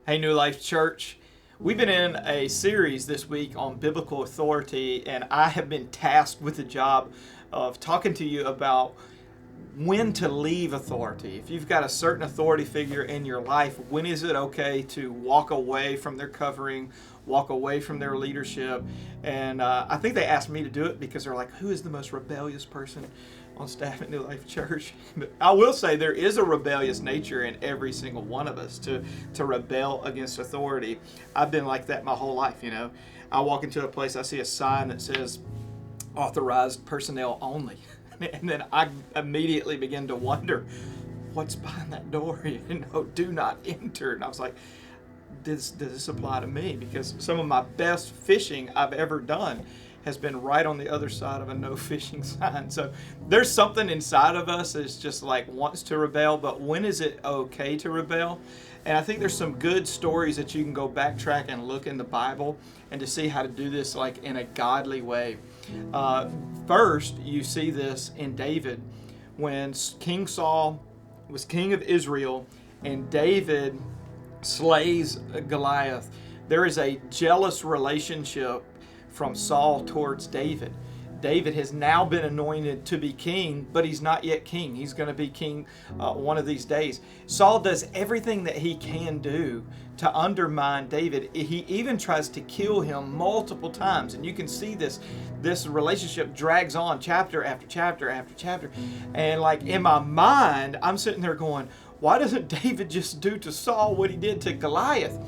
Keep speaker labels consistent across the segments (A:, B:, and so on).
A: Hey, New Life Church. We've been in a series this week on biblical authority, and I have been tasked with the job of talking to you about when to leave authority. If you've got a certain authority figure in your life, when is it okay to walk away from their covering, walk away from their leadership? And I think they asked me to do it because they're like, who is the most rebellious person on staff at New Life Church? But I will say there is a rebellious nature in every single one of us to rebel against authority. I've been like that my whole life, you know. I walk into a place, I see a sign that says authorized personnel only. And then I immediately begin to wonder, what's behind that door? You know, do not enter. And I was like, does this apply to me? Because some of my best fishing I've ever done has been right on the other side of a no fishing sign. So there's something inside of us that's just like wants to rebel, but when is it okay to rebel? And I think there's some good stories that you can go backtrack and look in the Bible and to see how to do this like in a godly way. First, you see this in David when King Saul was king of Israel and David slays Goliath. There is a jealous relationship from Saul towards David. David has now been anointed to be king, but he's not yet king. He's going to be king one of these days. Saul does everything that he can do to undermine David. He even tries to kill him multiple times. And you can see this relationship drags on chapter after chapter after chapter. And like in my mind, I'm sitting there going, why doesn't David just do to Saul what he did to Goliath?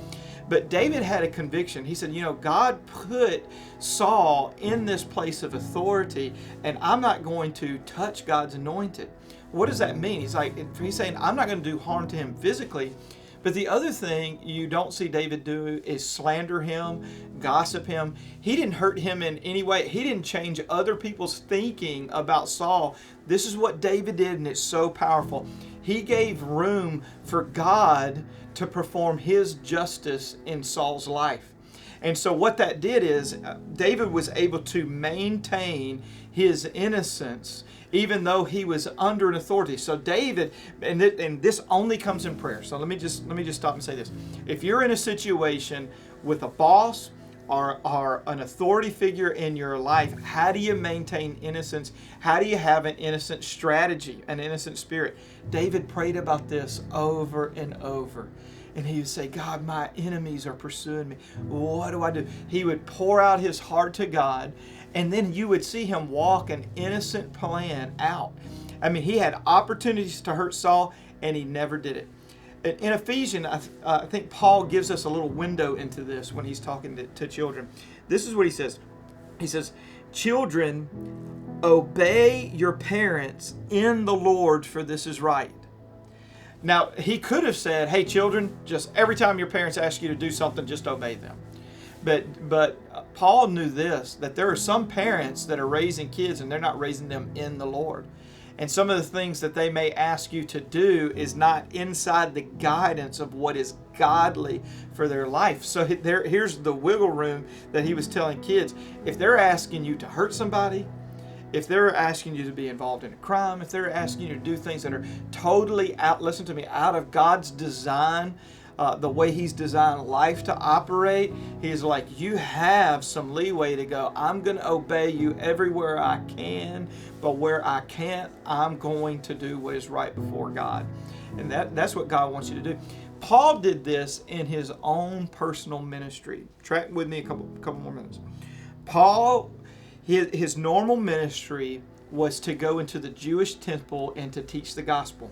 A: But David had a conviction. He said, you know, God put Saul in this place of authority, and I'm not going to touch God's anointed. What does that mean? He's saying, I'm not going to do harm to him physically. But the other thing you don't see David do is slander him, gossip him. He didn't hurt him in any way. He didn't change other people's thinking about Saul. This is what David did, and it's so powerful. He gave room for God to perform his justice in Saul's life. And so what that did is David was able to maintain his innocence even though he was under an authority. So David, and this only comes in prayer. So let me just stop and say this. If you're in a situation with a boss or an authority figure in your life, how do you maintain innocence? How do you have an innocent strategy, an innocent spirit? David prayed about this over and over. And he would say, God, my enemies are pursuing me. What do I do? He would pour out his heart to God, and then you would see him walk an innocent plan out. I mean, he had opportunities to hurt Saul, and he never did it. In Ephesians, I think Paul gives us a little window into this when he's talking to children. This is what he says. He says, children, obey your parents in the Lord, for this is right. Now, he could have said, hey, children, just every time your parents ask you to do something, just obey them. But Paul knew this, that there are some parents that are raising kids and they're not raising them in the Lord. And some of the things that they may ask you to do is not inside the guidance of what is godly for their life. So here's the wiggle room that he was telling kids. If they're asking you to hurt somebody, if they're asking you to be involved in a crime, if they're asking you to do things that are totally out, listen to me, out of God's design, the way he's designed life to operate, he's like, you have some leeway to go, I'm going to obey you everywhere I can, but where I can't, I'm going to do what is right before God. And that's what God wants you to do. Paul did this in his own personal ministry. Track with me a couple more minutes. Paul, his normal ministry was to go into the Jewish temple and to teach the gospel.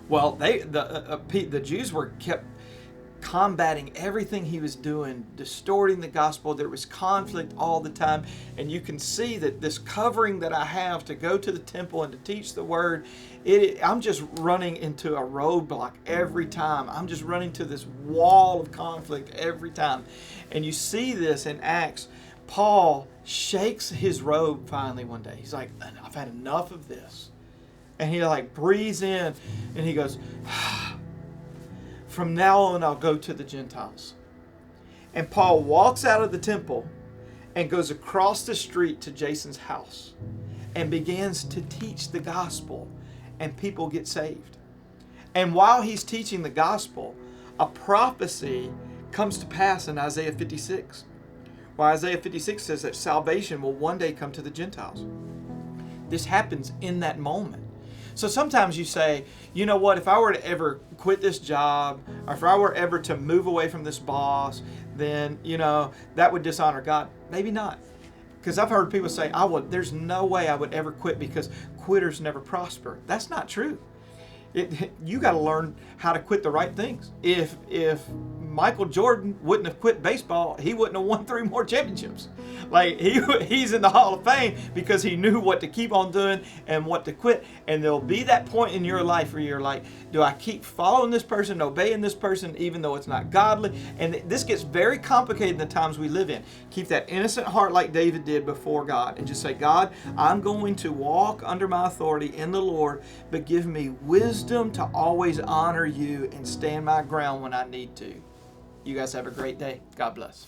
A: Well, the Jews were kept combating everything he was doing, distorting the gospel. There was conflict all the time. And you can see that this covering that I have to go to the temple and to teach the word, I'm just running into a roadblock every time. I'm just running to this wall of conflict every time. And you see this in Acts. Paul shakes his robe finally one day. He's like, I've had enough of this. And he like breathes in and he goes, from now on I'll go to the Gentiles. And Paul walks out of the temple and goes across the street to Jason's house and begins to teach the gospel, and people get saved. And while he's teaching the gospel, a prophecy comes to pass in Isaiah 56. Well, Isaiah 56 says that salvation will one day come to the Gentiles. This happens in that moment. So sometimes you say, you know what, if I were to ever quit this job, or if I were ever to move away from this boss, then, that would dishonor God. Maybe not. Because I've heard people say, there's no way I would ever quit because quitters never prosper. That's not true. You got to learn how to quit the right things. If Michael Jordan wouldn't have quit baseball, he wouldn't have won 3 more championships. Like he's in the Hall of Fame because he knew what to keep on doing and what to quit. And there'll be that point in your life where you're like, do I keep following this person, obeying this person, even though it's not godly? And this gets very complicated in the times we live in. Keep that innocent heart like David did before God and just say, God, I'm going to walk under my authority in the Lord, but give me wisdom to always honor you and stand my ground when I need to. You guys have a great day. God bless.